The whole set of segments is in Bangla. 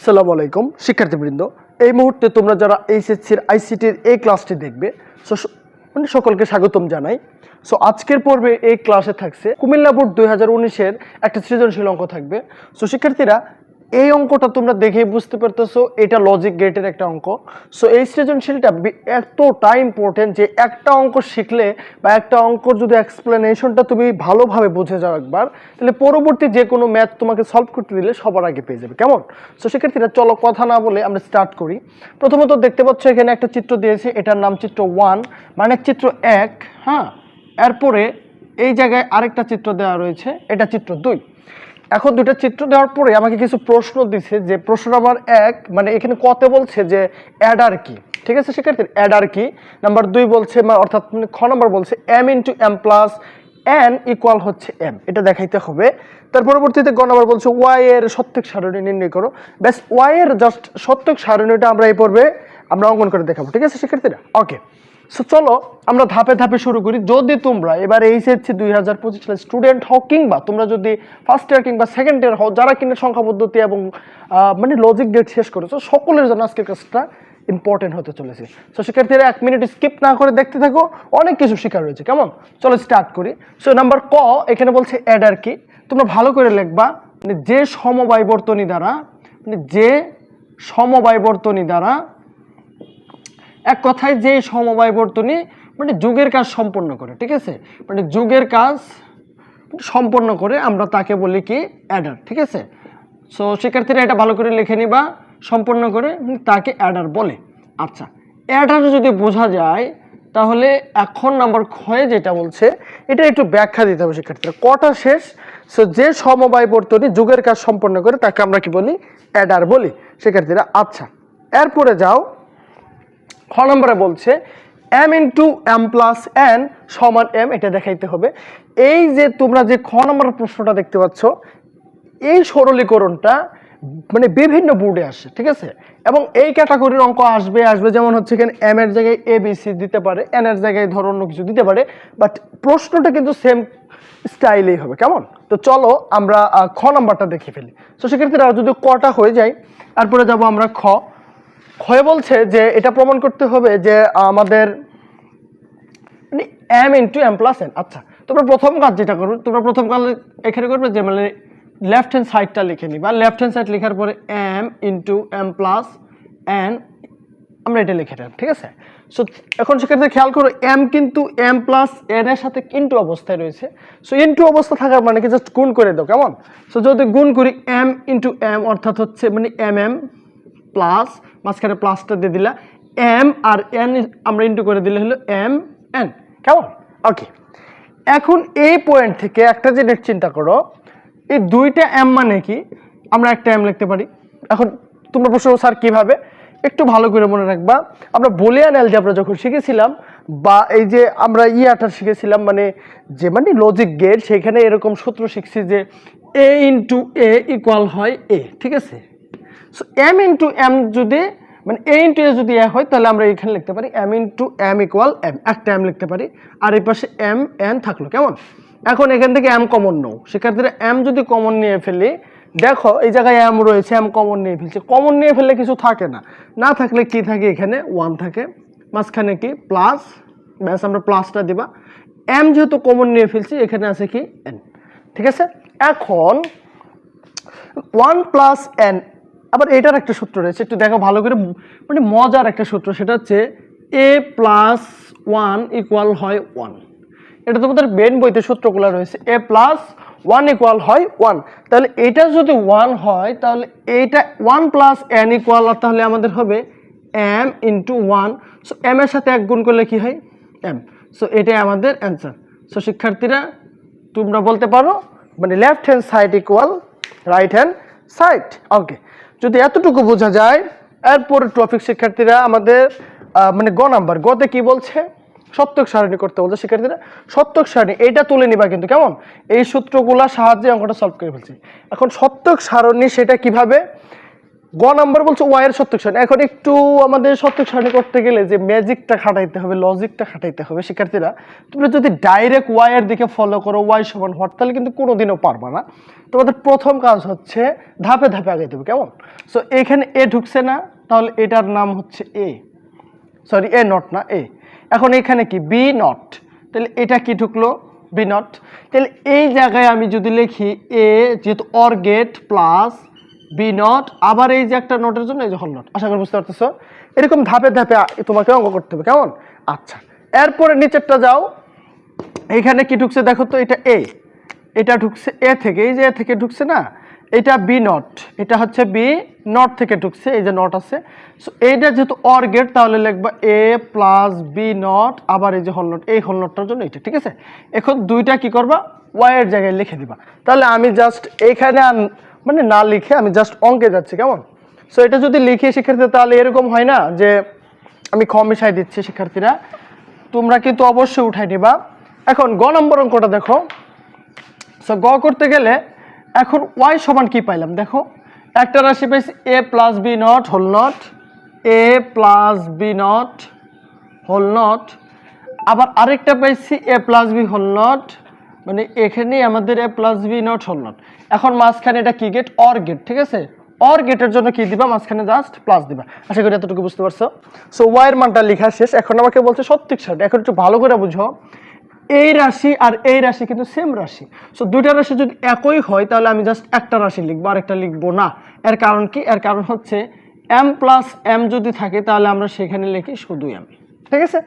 আসসালামু আলাইকুম শিক্ষার্থীবৃন্দ, এই মুহূর্তে তোমরা যারা এইচএসসির আইসিটির এই ক্লাসটি দেখবে সকলকে স্বাগতম জানাই। সো আজকের পর্বে এই ক্লাসে থাকছে কুমিল্লা বোর্ড 2019-এর একটা সৃজনশীল অঙ্ক থাকবে। সো শিক্ষার্থীরা, এই অঙ্কটা তোমরা দেখেই বুঝতে পারতেছো এটা লজিক গেটের একটা অঙ্ক। সো এই সৃজনশীলটা এতটা ইম্পর্টেন্ট যে একটা অঙ্ক শিখলে বা একটা অঙ্কর যদি এক্সপ্লেনেশনটা তুমি ভালোভাবে বুঝে যাও একবার, তাহলে পরবর্তী যে কোনো ম্যাথ তোমাকে সলভ করতে দিলে সবার আগে পেয়ে যাবে। কেমন? সো শিক্ষার্থীরা, চলো কথা না বলে আমরা স্টার্ট করি। প্রথমত দেখতে পাচ্ছ এখানে একটা চিত্র দিয়েছে, এটার নাম চিত্র 1, মানে চিত্র 1। হ্যাঁ, এরপরে এই জায়গায় আরেকটা চিত্র দেওয়া রয়েছে, এটা চিত্র 2। এখন দুটো চিত্র দেওয়ার পরে আমাকে কিছু প্রশ্ন দিছে, যে প্রশ্ন নাম্বার 1 মানে এখানে কত বলছে যে অ্যাডার কি। ঠিক আছে শিক্ষার্থী, অ্যাডার কি। নাম্বার 2 বলছে, অর্থাৎ খ নাম্বার বলছে m × m plus n equal হচ্ছে m, এটা দেখাইতে হবে। তার পরবর্তীতে গ নাম্বার বলছে y এর সত্যক সারণী নির্ণয় করো। ব্যাস, y এর জাস্ট সত্যক সারণীটা আমরা এই পর্বে আমরা অঙ্কন করে দেখাবো। ঠিক আছে শিক্ষার্থীরা, ওকে। সো চলো আমরা ধাপে ধাপে শুরু করি। যদি তোমরা এবার এইচএসসি 2025 সালের স্টুডেন্ট হও, কিংবা তোমরা যদি ফার্স্ট ইয়ার কিংবা সেকেন্ড ইয়ার হও, যারা কিনা সংখ্যা পদ্ধতি এবং মানে লজিক গেট শেষ করেছো, সকলের জন্য আজকের কাজটা ইম্পর্টেন্ট হতে চলেছে। সো শিক্ষার্থীরা 1 মিনিট স্কিপ না করে দেখতে থাকো, অনেক কিছু শেখার রয়েছে। কেমন? চলো স্টার্ট করি। সো নাম্বার ক, এখানে বলছে অ্যাডার কি। তোমরা ভালো করে লিখবা, মানে যে সমবায়বর্তনী দ্বারা, মানে যে সমবায়বর্তনী দ্বারা, এক কথায় যে সমবায়বর্তনী মানে যুগের কাজ সম্পন্ন করে। ঠিক আছে, মানে যুগের কাজ সম্পন্ন করে আমরা তাকে বলি কি অ্যাডার। ঠিক আছে, সো শিক্ষার্থীরা এটা ভালো করে লিখে নিবা, সম্পন্ন করে তাকে অ্যাডার বলে। আচ্ছা, অ্যাডার যদি বোঝা যায় তাহলে এখন নাম্বার ক্ষয়ে যেটা বলছে এটা একটু ব্যাখ্যা দিতে হবে শিক্ষার্থীরা। কটা শেষ? সো যে সমবায়বর্তনী যুগের কাজ সম্পন্ন করে তাকে আমরা কি বলি? অ্যাডার বলি শিক্ষার্থীরা। আচ্ছা, এরপরে যাও, খ নম্বরে বলছে m × m প্লাস n সমান m, এটা দেখাইতে হবে। এই যে তোমরা যে খ নম্বরের প্রশ্নটা দেখতে পাচ্ছ, এই সরলীকরণটা মানে বিভিন্ন বোর্ডে আসে। ঠিক আছে, এবং এই ক্যাটাগরির অঙ্ক আসবে যেমন হচ্ছে এখানে m এর জায়গায় ABC দিতে পারে, n এর জায়গায় ধরো অন্য কিছু দিতে পারে, বাট প্রশ্নটা কিন্তু সেম স্টাইলেই হবে। কেমন? তো চলো আমরা খ নাম্বারটা দেখে ফেলি। তো সেক্ষেত্রে যদি কটা হয়ে যায়, তারপরে যাব আমরা ক্ষয় বলছে যে এটা প্রমাণ করতে হবে যে আমাদের মানে m × m প্লাস n। আচ্ছা, তোমরা প্রথম কাজ যেটা করো, তোমরা প্রথম কাজ এখানে করবে যে মানে লেফট হ্যান্ড সাইডটা লিখে নিবা। লেফট হ্যান্ড সাইড লেখার পরে m × m প্লাস n আমরা এটা লিখে নিলাম। ঠিক আছে, সো এখন সেক্ষেত্রে খেয়াল করো m কিন্তু m প্লাস n এর সাথে ইনটু অবস্থায় রয়েছে। সো ইনটু অবস্থা থাকার মানে কি জাস্ট গুণ করে দাও। কেমন? সো যদি গুণ করি m × m অর্থাৎ হচ্ছে মানে mm প্লাস মাঝখানে প্লাসটা দিয়ে দিলা, m আর n আমরা ইনটু করে দিলে হলো m n। কেমন? ওকে। এখন এই পয়েন্ট থেকে একটা জিনিস চিন্তা করো, এই দুইটা m মানে কি? আমরা একটা m লিখতে পারি। এখন তোমরা প্রশ্ন, স্যার কিভাবে? একটু ভালো করে মনে রাখবা, আমরা বুলিয়ান অ্যালজেব্রা যখন শিখেছিলাম বা এই যে আমরা ইয়াটা শিখেছিলাম মানে যে মানে লজিক গেট, সেখানে এরকম সূত্র শিখছি যে a × a ইকুয়াল হয় a। ঠিক আছে, সো m × m যদি মানে a × a যদি a হয়, তাহলে আমরা এখানে লিখতে পারি m × m ইকুয়াল m, একটা m লিখতে পারি, আর এই পাশে m n থাকলো। কেমন? এখন এখান থেকে m কমন নাও শিক্ষার্থীরা। m যদি কমন নিয়ে ফেলি, দেখো এই জায়গায় m রয়েছে, m কমন নিয়ে ফেলছে। কমন নিয়ে ফেললে কিছু থাকে না, না থাকলে কি থাকে? এখানে 1 থাকে, মাঝখানে কি প্লাস, ব্যাস আমরা প্লাসটা দিবা। m যেহেতু কমন নিয়ে ফেলছি, এখানে আছে কি n। ঠিক আছে, এখন 1 প্লাস n, আবার এটার একটা সূত্র রয়েছে, একটু দেখো ভালো করে, মানে মজার একটা সূত্র। সেটা হচ্ছে a প্লাস 1 ইকুয়াল হয় 1। এটা তোমাদের বেন বইতে সূত্রগুলো রয়েছে, a প্লাস 1 ইকুয়াল হয় 1। তাহলে এটা যদি 1 হয়, তাহলে এইটা 1 প্লাস n ইকুয়াল, তাহলে আমাদের হবে m × 1। সো m এর সাথে 1 গুণ করলে কি হয়? m। সো এটাই আমাদের অ্যান্সার। সো শিক্ষার্থীরা, তোমরা বলতে পারো মানে left hand side equal right hand side. Okay, যদি এতটুকু বোঝা যায়, এরপরে টপিক শিক্ষার্থীরা আমাদের মানে গ নাম্বার। গতে কি বলছে? সত্যক সারণী করতে বলছে শিক্ষার্থীরা। সত্যক সারণী এটা তুলে নিবা কিন্তু। কেমন? এই সূত্রগুলা সাহায্যে অঙ্কটা সলভ করে ফেলছি। এখন সত্যক সারণী সেটা কিভাবে? গ নাম্বার বলছে ওয়াই এর সত্যক সারণী। এখন একটু আমাদের সত্যক সারণী করতে গেলে যে ম্যাজিকটা খাটাইতে হবে, লজিকটা খাটাইতে হবে শিক্ষার্থীরা। তোমরা যদি ডাইরেক্ট ওয়াই এর দিকে ফলো করো ওয়াই সমান হট, তাহলে কিন্তু কোনোদিনও পারবা না। তোমাদের প্রথম কাজ হচ্ছে ধাপে ধাপে আগাইতে হবে, কেমন? সো এখানে এ ঢুকছে না, তাহলে এটার নাম হচ্ছে এ, সরি এ নট না এ। এখন এখানে কি বি নট, তাহলে এটা কি ঢুকলো বি নট। তাহলে এই জায়গায় আমি যদি লিখি এ যেহেতু OR gate plus B not, আবার এই যে একটা নোটের জন্য এই যে হল নট। আশা করি বুঝতে পারতেছো। এরকম ধাপে ধাপে তোমাকে অঙ্ক করতে হবে, কেমন? আচ্ছা, এরপরে নিচেরটা যাও। এইখানে কি ঢুকছে দেখো তো, এটা এ, এটা ঢুকছে এ থেকে, এই যে এ থেকে ঢুকছে না, এটা বি নট, এটা হচ্ছে বি নট থেকে ঢুকছে, এই যে নট আছে। সো এইটা যেহেতু অর গেট, তাহলে লিখবা এ প্লাস বি নট, আবার এই যে হল নট, এই হল নটটার জন্য এটা, ঠিক আছে? এখন দুইটা কি করবা, ওয়াই এর জায়গায় লিখে দিবা। তাহলে আমি জাস্ট এইখানে মানে না লিখে আমি জাস্ট অঙ্কে যাচ্ছি, কেমন? সো এটা যদি লিখি শিক্ষার্থী, তাহলে এরকম হয় না যে আমি কম মিশাই দিচ্ছি। শিক্ষার্থীরা তোমরা কিন্তু অবশ্যই উঠাই নিবা। এখন গ নম্বর অঙ্কটা দেখো। সো গ করতে গেলে এখন ওয়াই সমান কি পাইলাম দেখো, একটা রাশি পাইছি A plus B not whole not, A plus B not whole not, আবার আরেকটা পাইছি A plus B whole not, মানে এখানেই আমাদের A plus B not whole not. এখন মাঝখানে এটা কি গেট, অর গেট, ঠিক আছে? অর গেটের জন্য কি দিবা, মাঝখানে জাস্ট প্লাস দিবা। আশা করি এতটুকু বুঝতে পারছো। সো ওয়াই এর মানটা লেখা শেষ। এখন আমাকে বলছে সত্যিক সারণী। এখন একটু ভালো করে বুঝো, এই রাশি আর এই রাশি কিন্তু সেম রাশি। সো দুইটা রাশি যদি একই হয়, তাহলে আমি জাস্ট একটা রাশি লিখবো, আরেকটা লিখবো না। এর কারণ কি? এর কারণ হচ্ছে এম প্লাস এম যদি থাকে, তাহলে আমরা সেখানে লিখি শুধু এম, ঠিক আছে?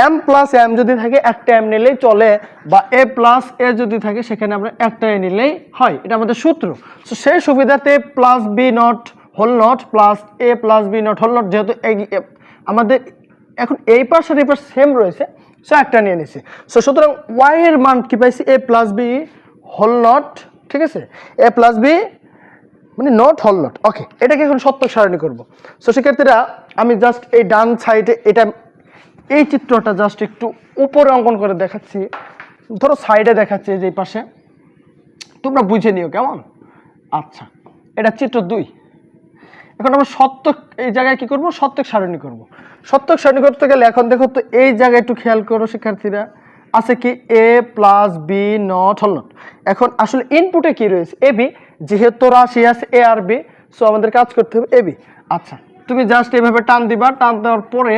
এম প্লাস এম যদি থাকে, একটা এম নিলেই চলে, বা এ প্লাস এ যদি থাকে, সেখানে আমরা একটা এ নিলেই হয়। এটা আমাদের সূত্র। সো সেই সুবিধাতে plus B not whole not plus A plus B not whole not, যেহেতু আমাদের এখন এই পাশ আর এই পাশ সেম রয়েছে, সো একটা নিয়ে নিছি। সো সুতরাং ওয়াই এর মান কি পাইছি, A plus B whole not, ঠিক আছে? এ প্লাস বি মানে নট হোল নট। ওকে, এটাকে এখন সত্যক সারণী করবো। সো শিক্ষার্থীরা আমি জাস্ট এই ডান সাইডে এটা এই চিত্রটা জাস্ট একটু উপরে অঙ্কন করে দেখাচ্ছি, ধরো সাইডে দেখাচ্ছি যে পাশে, তোমরা বুঝে নিও, কেমন? আচ্ছা, এটা চিত্র 2। এখন আমরা সত্যক এই জায়গায় কি করব, সত্যক সারণী করব। সত্যক সারণী করতে গেলে এখন দেখো তো এই জায়গায় একটু খেয়াল করো শিক্ষার্থীরা, আছে কি A plus B not whole not. এখন আসলে ইনপুটে কি রয়েছে, এ বি, যেহেতু রাশি আছে এ আর বি, সো আমাদের কাজ করতে হবে এ বি। আচ্ছা, তুমি জাস্ট এইভাবে টান দিবা, টান দেওয়ার পরে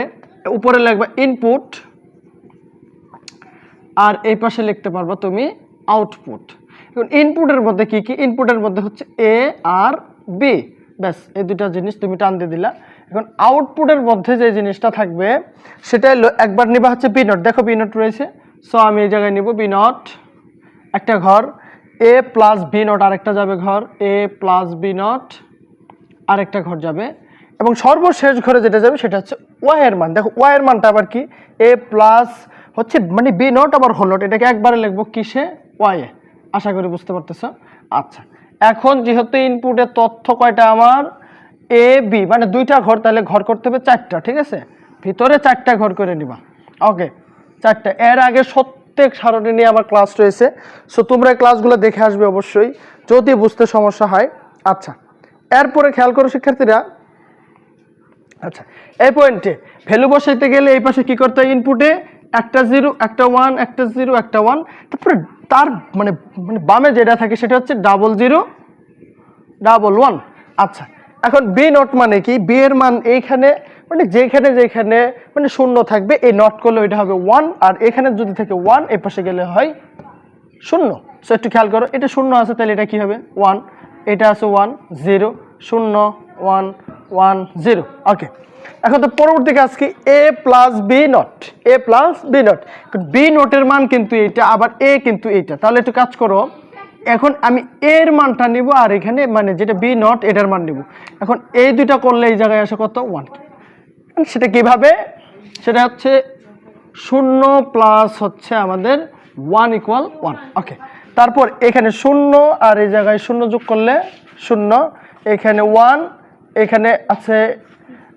উপরে লিখবা ইনপুট, আর এই পাশে লিখতে পারবা তুমি আউটপুট। এখন ইনপুটের মধ্যে কি কি, ইনপুটের মধ্যে হচ্ছে এ আর বি, ব্যাস এই দুটা জিনিস তুমি টান দিয়ে দিলা। এখন আউটপুটের মধ্যে যে জিনিসটা থাকবে সেটা হলো একবার নিবা হচ্ছে বি নট, দেখো বি নট রয়েছে, সো আমি এই জায়গায় নিব বি নট একটা ঘর, এ প্লাস বি নট আরেকটা যাবে ঘর, এ প্লাস বি নট আরেকটা ঘর যাবে, এবং সর্বশেষ ঘরে যেটা যাবে সেটা হচ্ছে ওয়াই এর মান। দেখো ওয়াই এর মানটা আবার কি, এ প্লাস হচ্ছে মানে বি নট আবার হোল নট, এটাকে একবারে লিখবো কিসে, ওয়াই এ। আশা করি বুঝতে পারতেছ। আচ্ছা, এখন যেহেতু ইনপুটের তথ্য কয়টা আমার, এ বি মানে দুইটা ঘর, তাহলে ঘর করতে হবে 4টা, ঠিক আছে? ভিতরে 4টা ঘর করে নিবা। ওকে, 4টা। এর আগে সত্যক সারণী নিয়ে আমার ক্লাস রয়েছে, সো তোমরা ক্লাসগুলো দেখে আসবে অবশ্যই যদি বুঝতে সমস্যা হয়। আচ্ছা, এরপরে খেয়াল করো শিক্ষার্থীরা, আচ্ছা এই পয়েন্টে ভ্যালু বসাইতে গেলে এই পাশে কি করতে হয়, ইনপুটে একটা 0 একটা 1 একটা 0 একটা 1, তারপরে তার মানে মানে বামে যেটা থাকে সেটা হচ্ছে 00 11। আচ্ছা, এখন বি নট মানে কি, বি এর মান এইখানে মানে যেখানে যেখানে মানে শূন্য থাকবে, এই নট করলে ওইটা হবে 1, আর এখানে যদি থাকে 1 এই পাশে গেলে হয় 0। সো একটু খেয়াল করো, এটা 0 আছে তাহলে এটা কি হবে 1, এটা আছে 1 0 0 1 1 0। ওকে, এখন তো পরবর্তী কাজ কি, A plus B not, A plus B not, B নটের মান কিন্তু এইটা, আবার এ কিন্তু এইটা, তাহলে একটু কাজ করো, এখন আমি এর মানটা নিব আর এখানে মানে যেটা বি নট এটার মান নিব। এখন এই দুইটা করলে এই জায়গায় আসে কত 1, সেটা কিভাবে, সেটা হচ্ছে 0 প্লাস হচ্ছে আমাদের 1 = 1। ওকে, তারপর এখানে 0 আর এই জায়গায় 0 যোগ করলে 0, এখানে 1, এখানে আছে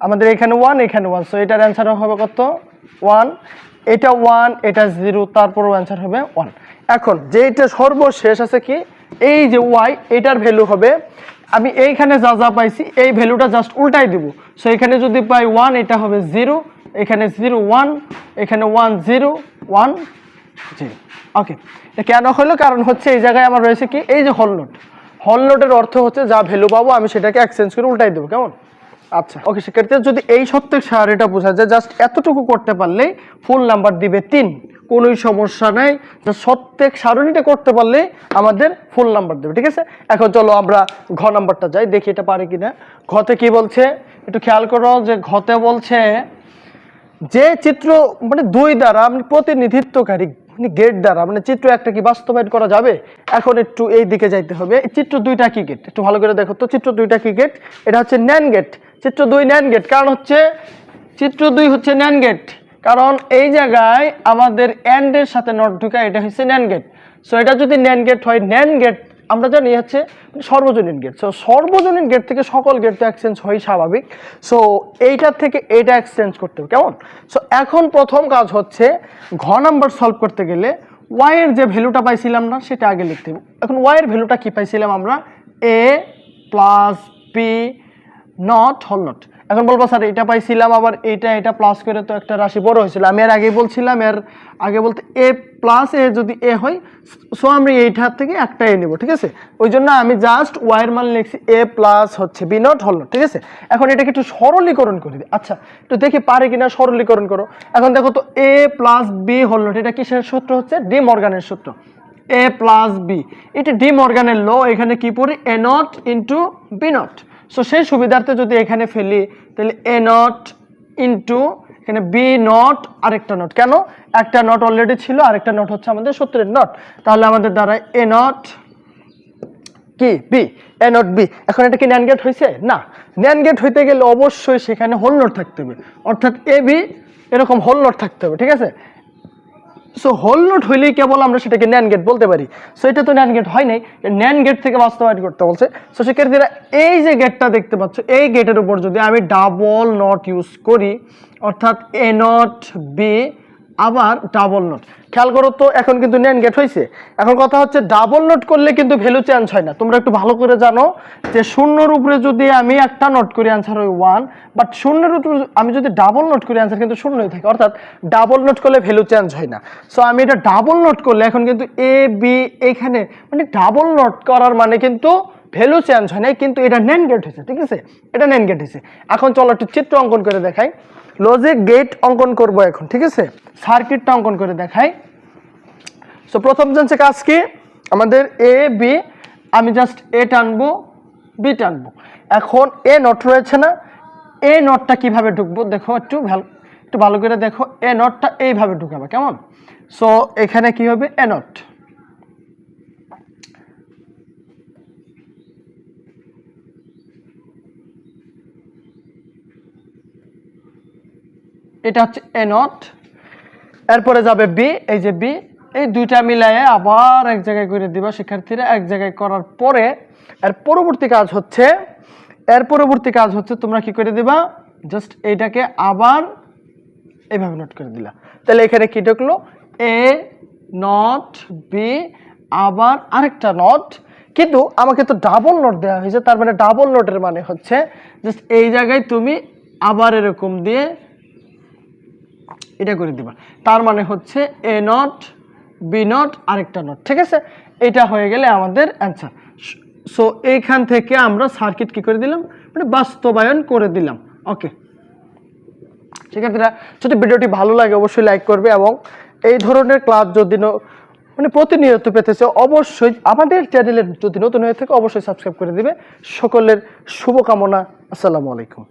আমাদের এখানে 1 এখানে 1, সো এটার অ্যান্সার হবে কত 1, এটা 1 এটা 0, তারপরও অ্যান্সার হবে 1। এখন যেটা সর্বশেষ আছে কি, এই যে ওয়াই, এটার ভ্যালু হবে আমি এইখানে যা যা পাইছি এই ভ্যালুটা জাস্ট উল্টাই দিব। সো এখানে যদি পাই 1 এটা হবে 0, এখানে 0 1, এখানে 1 0 1 0। ওকে, এটা কেন হলো? কারণ হচ্ছে এই জায়গায় আমার রয়েছে কি, এই যে হল নোটের অর্থ হচ্ছে যা ভ্যালু পাবো আমি সেটাকে এক্সচেঞ্জ করে উল্টাই দেবো। কেমন? আচ্ছা, ওকে, সেক্ষেত্রে যদি এই সত্যের সাহায্যটা বোঝা যায়, জাস্ট এতটুকু করতে পারলেই ফুল নাম্বার দিবে 3, কোনোই সমস্যা নাই। সত্যেক সারণীটা করতে পারলে আমাদের ফুল নাম্বার দেবে। ঠিক আছে, এখন চলো আমরা ঘ নাম্বারটা যাই, দেখি এটা পারে কিনা। ঘতে কি বলছে একটু খেয়াল করো, যে ঘতে বলছে যে চিত্র মানে 2 দ্বারা মানে প্রতিনিধিত্বকারী মানে গেট দ্বারা মানে চিত্র একটা কি বাস্তবায়ন করা যাবে। এখন একটু এই দিকে যাইতে হবে। চিত্র 2টা কি গেট একটু ভালো করে দেখো তো। চিত্র 2টা কি গেট? এটা হচ্ছে ন্যান্ড গেট। চিত্র 2 ন্যান্ড গেট, কারণ হচ্ছে চিত্র 2 হচ্ছে ন্যান্ড গেট, কারণ এই জায়গায় আমাদের এন্ড এর সাথে নট ঢুকায়, এটা হচ্ছে ন্যান্ড গেট। সো এটা যদি ন্যান্ড গেট হয়, ন্যান্ড গেট আমরা জানি হচ্ছে সর্বজনীন গেট। সো সর্বজনীন গেট থেকে সকল গেট তো এক্সচেঞ্জ হয় স্বাভাবিক। সো এইটার থেকে এইটা এক্সচেঞ্জ করতে হবে। কেমন? সো এখন প্রথম কাজ হচ্ছে ঘ নাম্বার সলভ করতে গেলে ওয়াই এর যে ভ্যালুটা পাইছিলাম না সেটা আগে লিখতে হবে। এখন ওয়াই এর ভ্যালুটা কি পাইছিলাম আমরা? a plus B not whole not. এখন বলবো স্যার এটা পাইছিলাম, আবার এটা প্লাস করে তো একটা রাশি বড় হয়েছিল। আমি এর আগেই বলছিলাম, এর আগে বলতে এ প্লাস এ যদি এ হয়, সো আমরা এইটার থেকে একটা এ নেব। ঠিক আছে, ওই জন্য আমি জাস্ট ওয়াই এর মান লিখছি এ প্লাস হচ্ছে বি নট হোল নট। ঠিক আছে, এখন এটাকে একটু সরলীকরণ করে দিই। আচ্ছা, একটু দেখি পারে কিনা সরলীকরণ করো। এখন দেখো তো A plus B whole not, এটা কিসের সূত্র? হচ্ছে ডি মর্গানের সূত্র। এ প্লাস বি, এটা ডি মর্গানের ল। এখানে কি পড়ি? A not into B not. So সেই সুবিধার্থে যদি এখানে ফেলি, তাহলে এ নট ইন্টু এখানে বি নট, আরেকটা নট। কেন? একটা নট অলরেডি ছিল, আরেকটা নট হচ্ছে আমাদের সূত্রের নট। তাহলে আমাদের দ্বারা এ নট কি বি, এ নট বি। এখন এটা কি ন্যান্ড গেট হয়েছে? না, ন্যান্ড গেট হইতে গেলে অবশ্যই সেখানে হোল নট থাকতে হবে, অর্থাৎ এ বি এরকম হোল নট থাকতে হবে। ঠিক আছে, সো হোল নোট হইলেই কেবল আমরা সেটাকে ন্যান্ড গেট বলতে পারি। সো এটা তো ন্যান্ড গেট হয় নাই, ন্যান্ড গেট থেকে বাস্তবায়ন করতে বলছে। সো সেক্ষেত্রে এই যে গেটটা দেখতে পাচ্ছ, এই গেটের উপর যদি আমি ডাবল নট ইউজ করি, অর্থাৎ এ নট বি আবার ডাবল নট, খেয়াল করো তো এখন কিন্তু ন্যান্ড গেট হয়েছে। এখন কথা হচ্ছে ডাবল নোট করলে কিন্তু ভ্যালু চেঞ্জ হয় না। তোমরা একটু ভালো করে জানো যে শূন্যর উপরে যদি আমি একটা নোট করি অ্যান্সার হয় 1, বাট শূন্যের উপরে আমি যদি ডাবল নোট করি অ্যান্সার কিন্তু শূন্যই থাকে, অর্থাৎ ডাবল নোট করলে ভ্যালু চেঞ্জ হয় না। সো আমি এটা ডাবল নোট করলে এখন কিন্তু এ বি এখানে মানে ডাবল নোট করার মানে কিন্তু ভ্যালু চেঞ্জ হয় না, কিন্তু এটা ন্যান্ড গেট হয়েছে। ঠিক আছে, এটা ন্যান্ড গেট হয়েছে। এখন চলো একটু চিত্র অঙ্কন করে দেখাই। লজিক গেট অঙ্কন করব এখন। ঠিক আছে, সার্কিটটা অঙ্কন করে দেখাই। সো প্রথম জানছে কাজ কি আমাদের এ বি, আমি জাস্ট এ টানবো বি টানবো। এখন এ নট রয়েছে না, এ নটটা কিভাবে ঢুকবো দেখো, একটু ভালো করে দেখো। এ নটটা এইভাবে ঢুকাবে। কেমন? সো এখানে কি হবে? এ নট, এটা হচ্ছে এ নট, এরপরে যাবে বি, এই যে বি, এই দুইটা মিলায়ে আবার এক জায়গায় করে দিবা শিক্ষার্থীরা। এক জায়গায় করার পরে এর পরবর্তী কাজ হচ্ছে তোমরা কি করে দিবা? জাস্ট এইটাকে আবার এইভাবে নোট করে দিলা। তাহলে এখানে কি ঢুকলো? এ নট বি আবার আরেকটা নট, কিন্তু আমাকে তো ডাবল নোট দেওয়া হয়েছে, তার মানে ডাবল নোটের মানে হচ্ছে জাস্ট এই জায়গায় তুমি আবার এরকম দিয়ে এটা করে দিবা। তার মানে হচ্ছে এ নট বি নট আরেকটা নট। ঠিক আছে, এটা হয়ে গেলে আমাদের অ্যান্সার। সো এইখান থেকে আমরা সার্কিট কি করে দিলাম? মানে বাস্তবায়ন করে দিলাম। ওকে, শিক্ষার্থীরা যদি ভিডিওটি ভালো লাগে অবশ্যই লাইক করবে, এবং এই ধরনের ক্লাস যদি মানে প্রতিনিয়ত পেতে চাও অবশ্যই আমাদের চ্যানেলে যদি নতুন হয়ে থাকে অবশ্যই সাবস্ক্রাইব করে দিবে। সকলের শুভকামনা। আসসালামু আলাইকুম।